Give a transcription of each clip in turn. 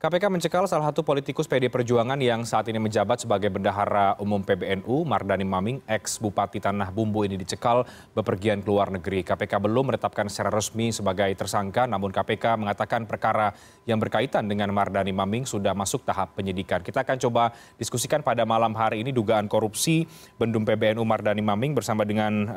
KPK mencekal salah satu politikus PD Perjuangan yang saat ini menjabat sebagai Bendahara Umum PBNU, Mardani Maming, ex-Bupati Tanah Bumbu ini dicekal bepergian ke luar negeri. KPK belum menetapkan secara resmi sebagai tersangka, namun KPK mengatakan perkara yang berkaitan dengan Mardani Maming sudah masuk tahap penyidikan. Kita akan coba diskusikan pada malam hari ini dugaan korupsi Bendum PBNU Mardani Maming bersama dengan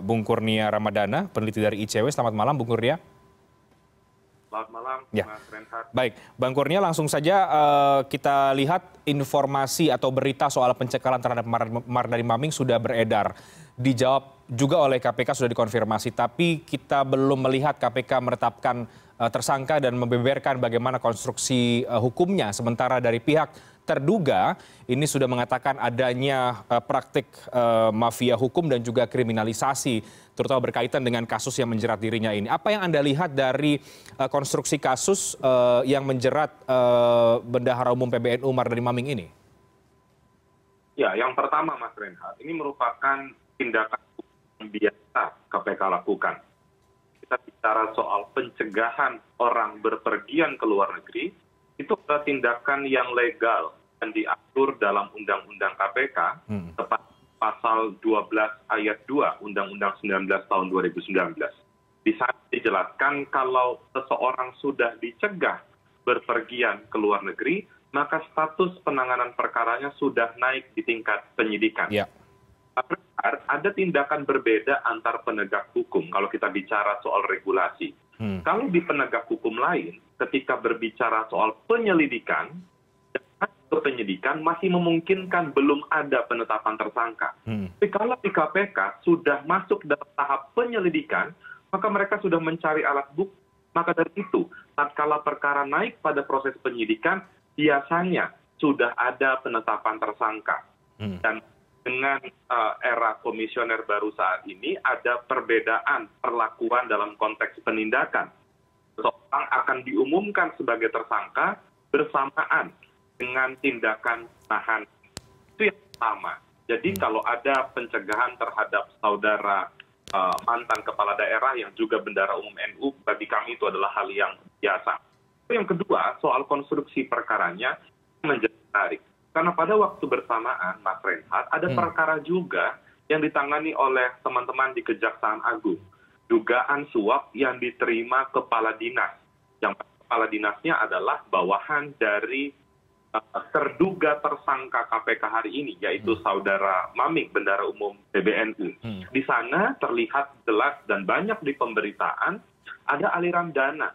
Bung Kurnia Ramadana, peneliti dari ICW. Selamat malam, Bung Kurnia. Selamat malam, ya. Mas Renhat. Baik, Bang Kurnia, langsung saja kita lihat informasi atau berita soal pencekalan terhadap Mardani Maming sudah beredar. Dijawab juga oleh KPK, sudah dikonfirmasi, tapi kita belum melihat KPK menetapkan tersangka dan membeberkan bagaimana konstruksi hukumnya. Sementara dari pihak terduga ini sudah mengatakan adanya praktik mafia hukum dan juga kriminalisasi, terutama berkaitan dengan kasus yang menjerat dirinya ini. Apa yang Anda lihat dari konstruksi kasus yang menjerat Bendahara Umum PBNU Mardani Maming ini? Ya, yang pertama Mas Renhat, ini merupakan tindakan yang biasa KPK lakukan. Kita bicara soal pencegahan orang berpergian ke luar negeri, itu adalah tindakan yang legal dan diatur dalam Undang-Undang KPK, tepat pasal 12 ayat 2 Undang-Undang 19 tahun 2019. Di sana dijelaskan kalau seseorang sudah dicegah berpergian ke luar negeri, maka status penanganan perkaranya sudah naik di tingkat penyidikan. Ya. Ada tindakan berbeda antar penegak hukum kalau kita bicara soal regulasi. Kalau di penegak hukum lain, ketika berbicara soal penyelidikan, ke penyidikan masih memungkinkan belum ada penetapan tersangka. Tapi kalau di KPK sudah masuk dalam tahap penyelidikan, maka mereka sudah mencari alat bukti. Maka dari itu, tatkala perkara naik pada proses penyidikan, biasanya sudah ada penetapan tersangka. Dan dengan era komisioner baru saat ini, ada perbedaan perlakuan dalam konteks penindakan. Seseorang akan diumumkan sebagai tersangka bersamaan dengan tindakan tahan. Itu yang pertama. Jadi kalau ada pencegahan terhadap saudara mantan kepala daerah yang juga bendahara umum NU, bagi kami itu adalah hal yang biasa. Yang kedua, soal konstruksi perkaranya menjadi menarik. Karena pada waktu bersamaan, Mas Renhat, ada perkara juga yang ditangani oleh teman-teman di Kejaksaan Agung. Dugaan suap yang diterima kepala dinas. Yang kepala dinasnya adalah bawahan dari terduga tersangka KPK hari ini, yaitu saudara Maming, Bendahara Umum PBNU. Di sana terlihat jelas dan banyak di pemberitaan ada aliran dana.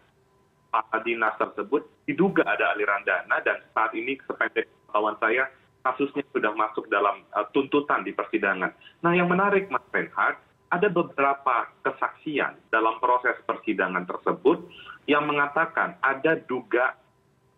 Kepala dinas tersebut diduga ada aliran dana dan saat ini sependek pengetahuan saya kasusnya sudah masuk dalam tuntutan di persidangan. Nah, yang menarik Mas Renhat, ada beberapa kesaksian dalam proses persidangan tersebut yang mengatakan ada duga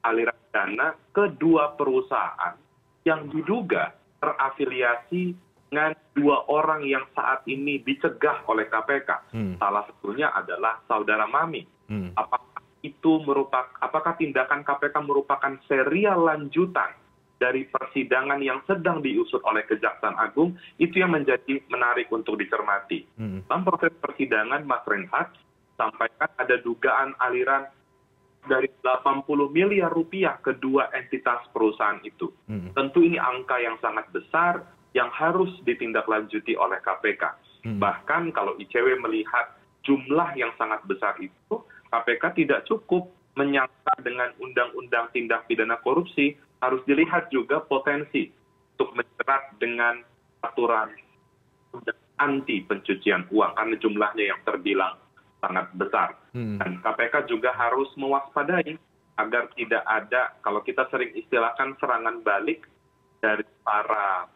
aliran dana ke dua perusahaan yang diduga terafiliasi dengan dua orang yang saat ini dicegah oleh KPK. Salah satunya adalah saudara Maming. Apakah tindakan KPK merupakan serial lanjutan dari persidangan yang sedang diusut oleh Kejaksaan Agung? Itu yang menjadi menarik untuk dicermati. Dalam proses persidangan, Mas Renhat sampaikan ada dugaan aliran dari 80 miliar rupiah ke dua entitas perusahaan itu. Tentu ini angka yang sangat besar yang harus ditindaklanjuti oleh KPK. Bahkan kalau ICW melihat jumlah yang sangat besar itu, KPK tidak cukup menyangka dengan undang-undang tindak pidana korupsi, harus dilihat juga potensi untuk menjerat dengan aturan anti pencucian uang karena jumlahnya yang terbilang sangat besar. Dan KPK juga harus mewaspadai agar tidak ada, kalau kita sering istilahkan serangan balik dari para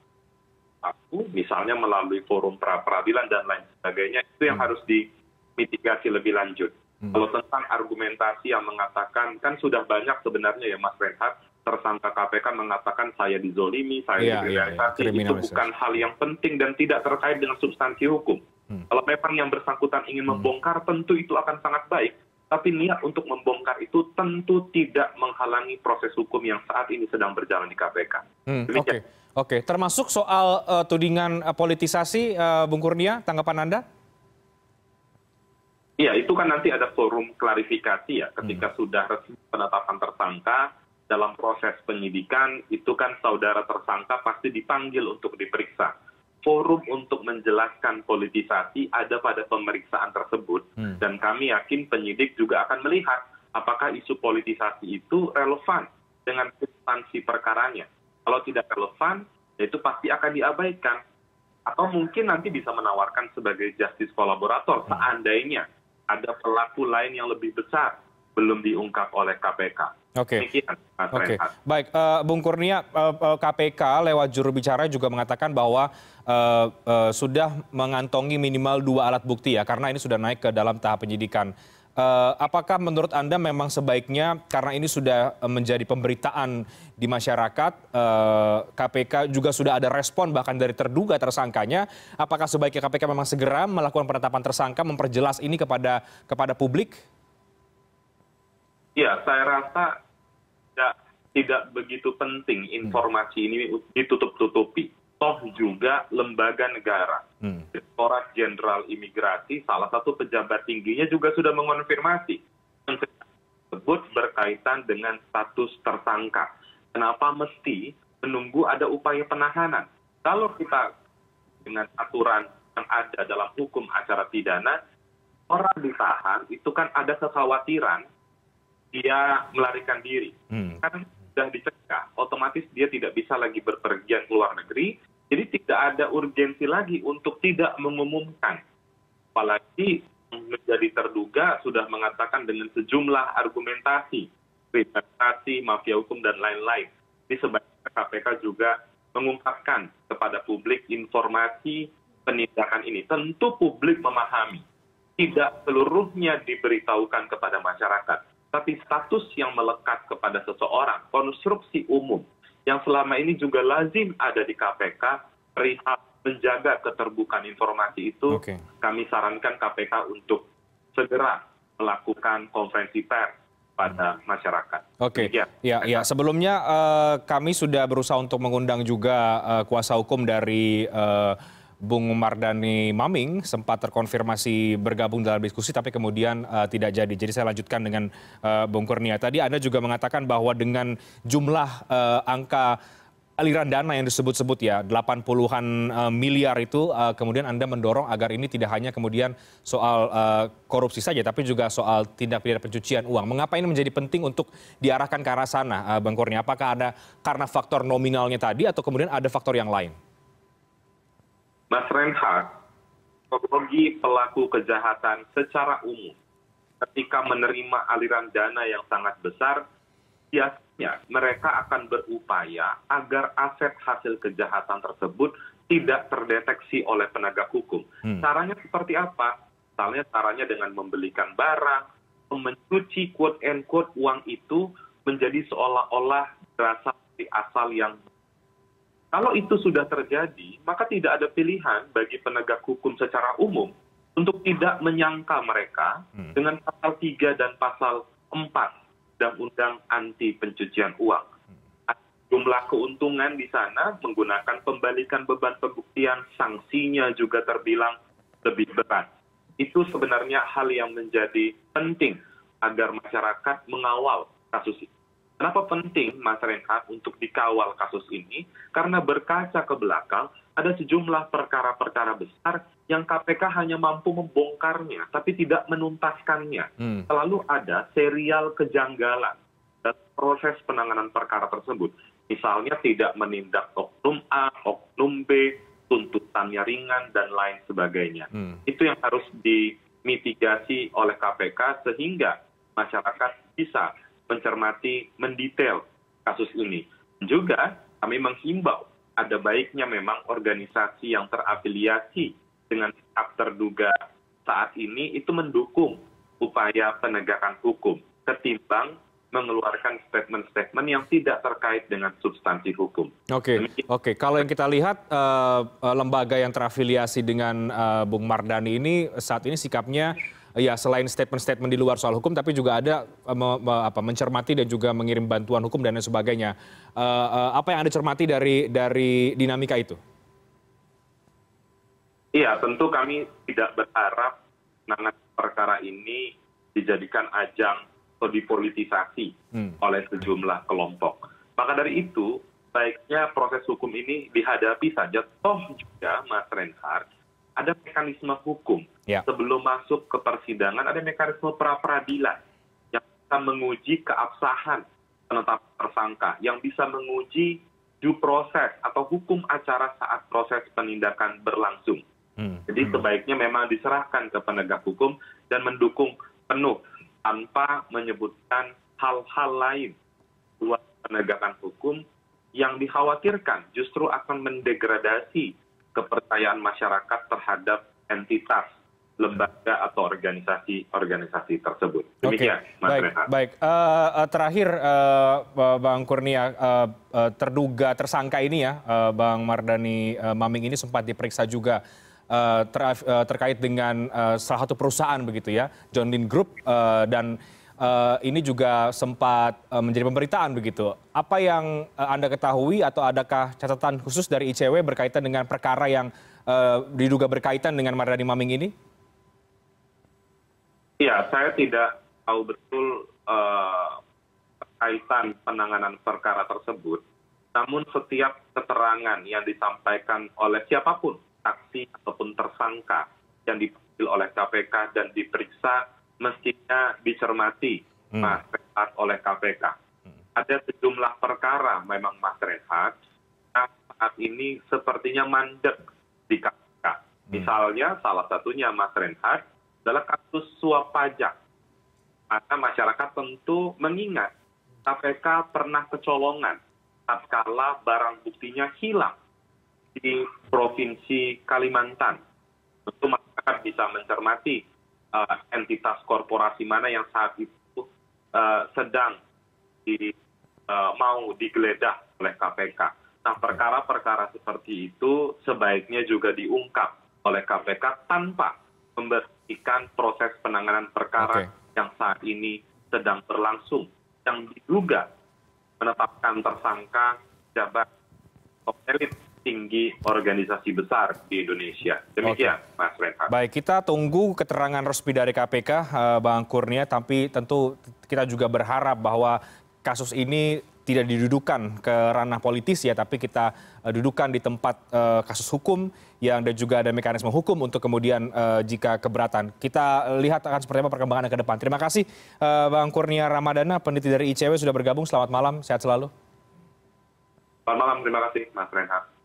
pelaku, misalnya melalui forum pra-peradilan dan lain sebagainya, itu yang harus dimitigasi lebih lanjut. Kalau tentang argumentasi yang mengatakan, kan sudah banyak sebenarnya ya Mas Renhat, tersangka KPK mengatakan saya dizolimi, saya dikriminalisasi, itu bukan hal yang penting dan tidak terkait dengan substansi hukum. Kalau memang yang bersangkutan ingin membongkar, tentu itu akan sangat baik. Tapi niat untuk membongkar itu tentu tidak menghalangi proses hukum yang saat ini sedang berjalan di KPK. Oke. Termasuk soal tudingan politisasi, Bung Kurnia, tanggapan Anda? Iya, itu kan nanti ada forum klarifikasi ya, ketika sudah resmi penetapan tersangka, dalam proses penyidikan itu kan saudara tersangka pasti dipanggil untuk diperiksa. Forum untuk menjelaskan politisasi ada pada pemeriksaan tersebut, dan kami yakin penyidik juga akan melihat apakah isu politisasi itu relevan dengan substansi perkaranya. Kalau tidak relevan, ya itu pasti akan diabaikan. Atau mungkin nanti bisa menawarkan sebagai justice kolaborator seandainya ada pelaku lain yang lebih besar belum diungkap oleh KPK. Oke. Baik, Bung Kurnia, KPK lewat juru bicara juga mengatakan bahwa sudah mengantongi minimal 2 alat bukti ya, karena ini sudah naik ke dalam tahap penyidikan. Apakah menurut Anda memang sebaiknya karena ini sudah menjadi pemberitaan di masyarakat, KPK juga sudah ada respon bahkan dari terduga tersangkanya, apakah sebaiknya KPK memang segera melakukan penetapan tersangka, memperjelas ini kepada publik? Ya, saya rasa tidak begitu penting informasi ini ditutup-tutupi. Toh juga lembaga negara, Direktorat Jenderal Imigrasi, salah satu pejabat tingginya juga sudah mengonfirmasi tersebut berkaitan dengan status tersangka. Kenapa mesti menunggu ada upaya penahanan? Kalau kita dengan aturan yang ada dalam hukum acara pidana, orang ditahan itu kan ada kekhawatiran dia melarikan diri. Kan sudah dicegah, otomatis dia tidak bisa lagi berpergian ke luar negeri, jadi tidak ada urgensi lagi untuk tidak mengumumkan. Apalagi menjadi terduga sudah mengatakan dengan sejumlah argumentasi, kriminalisasi, mafia hukum, dan lain-lain. Jadi sebaiknya KPK juga mengungkapkan kepada publik informasi penindakan ini. Tentu publik memahami, tidak seluruhnya diberitahukan kepada masyarakat. Tapi status yang melekat kepada seseorang, konstruksi umum, yang selama ini juga lazim ada di KPK, perihal menjaga keterbukaan informasi itu, kami sarankan KPK untuk segera melakukan konferensi pers pada masyarakat. Oke, ya. Sebelumnya kami sudah berusaha untuk mengundang juga kuasa hukum dari Bung Mardhani Maming, sempat terkonfirmasi bergabung dalam diskusi tapi kemudian tidak jadi. Jadi saya lanjutkan dengan Bung Kurnia. Tadi Anda juga mengatakan bahwa dengan jumlah angka aliran dana yang disebut-sebut ya, 80-an miliar itu, kemudian Anda mendorong agar ini tidak hanya kemudian soal korupsi saja, tapi juga soal tindak pidana pencucian uang. Mengapa ini menjadi penting untuk diarahkan ke arah sana, Bang Kurnia? Apakah ada karena faktor nominalnya tadi atau kemudian ada faktor yang lain? Mas Reinhardt, kronologi pelaku kejahatan secara umum ketika menerima aliran dana yang sangat besar, biasanya mereka akan berupaya agar aset hasil kejahatan tersebut tidak terdeteksi oleh penegak hukum. Caranya seperti apa? Misalnya caranya dengan membelikan barang, mencuci quote-and-quote uang itu menjadi seolah-olah berasal dari asal yang. Kalau itu sudah terjadi, maka tidak ada pilihan bagi penegak hukum secara umum untuk tidak menyangka mereka dengan pasal 3 dan pasal 4 Undang-Undang Anti Pencucian Uang. Jumlah keuntungan di sana menggunakan pembalikan beban pembuktian, sanksinya juga terbilang lebih berat. Itu sebenarnya hal yang menjadi penting agar masyarakat mengawal kasus ini. Kenapa penting, Mas Reinhardt, untuk dikawal kasus ini? Karena berkaca ke belakang, ada sejumlah perkara-perkara besar yang KPK hanya mampu membongkarnya, tapi tidak menuntaskannya. Selalu ada serial kejanggalan dan proses penanganan perkara tersebut. Misalnya tidak menindak oknum A, oknum B, tuntutannya ringan, dan lain sebagainya. Itu yang harus dimitigasi oleh KPK sehingga masyarakat bisa mencermati, mendetail kasus ini. Juga kami menghimbau ada baiknya memang organisasi yang terafiliasi dengan pihak terduga saat ini itu mendukung upaya penegakan hukum ketimbang mengeluarkan statement-statement yang tidak terkait dengan substansi hukum. Oke. Kalau yang kita lihat lembaga yang terafiliasi dengan Bung Mardhani ini saat ini sikapnya ya selain statement-statement di luar soal hukum, tapi juga ada mencermati dan juga mengirim bantuan hukum dan lain sebagainya. Apa yang Anda cermati dari dinamika itu? Iya, tentu kami tidak berharap penanganan perkara ini dijadikan ajang atau dipolitisasi oleh sejumlah kelompok. Maka dari itu, baiknya proses hukum ini dihadapi saja. Toh juga, Mas Reinhardt, ada mekanisme hukum. Sebelum masuk ke persidangan, ada mekanisme pra-peradilan yang bisa menguji keabsahan penetapan tersangka, yang bisa menguji due process atau hukum acara saat proses penindakan berlangsung. Jadi sebaiknya memang diserahkan ke penegak hukum dan mendukung penuh tanpa menyebutkan hal-hal lain buat penegakan hukum yang dikhawatirkan justru akan mendegradasi kepercayaan masyarakat terhadap entitas, lembaga atau organisasi tersebut. Demikian, Mas Reinhardt. Baik. Terakhir, Bang Kurnia, terduga tersangka ini ya, Bang Mardhani Maming ini sempat diperiksa juga terkait dengan salah satu perusahaan begitu ya, John Lynn Group, dan ini juga sempat menjadi pemberitaan begitu. Apa yang Anda ketahui atau adakah catatan khusus dari ICW berkaitan dengan perkara yang diduga berkaitan dengan Mardhani Maming ini? Ya, saya tidak tahu betul kaitan penanganan perkara tersebut. Namun setiap keterangan yang disampaikan oleh siapapun, saksi ataupun tersangka yang dipanggil oleh KPK dan diperiksa, mestinya dicermati Mas Reinhardt oleh KPK. Ada sejumlah perkara memang Mas Reinhardt yang saat ini sepertinya mandek di KPK. Misalnya salah satunya Mas Reinhardt adalah kasus suap pajak. Maka masyarakat tentu mengingat KPK pernah kecolongan tatkala barang buktinya hilang di Provinsi Kalimantan. Tentu masyarakat bisa mencermati entitas korporasi mana yang saat itu sedang mau digeledah oleh KPK. Nah, perkara-perkara seperti itu sebaiknya juga diungkap oleh KPK tanpa memberhentikan proses penanganan perkara yang saat ini sedang berlangsung, yang diduga menetapkan tersangka jabat top elit tinggi organisasi besar di Indonesia. Demikian, Mas Reinhardt. Baik, kita tunggu keterangan resmi dari KPK, Bang Kurnia, tapi tentu kita juga berharap bahwa kasus ini tidak didudukan ke ranah politis ya, tapi kita dudukan di tempat kasus hukum yang dan juga ada mekanisme hukum untuk kemudian jika keberatan. Kita lihat akan seperti apa perkembangan ke depan. Terima kasih Bang Kurnia Ramadana, peneliti dari ICW sudah bergabung. Selamat malam, sehat selalu. Selamat malam, terima kasih Mas Reinhardt.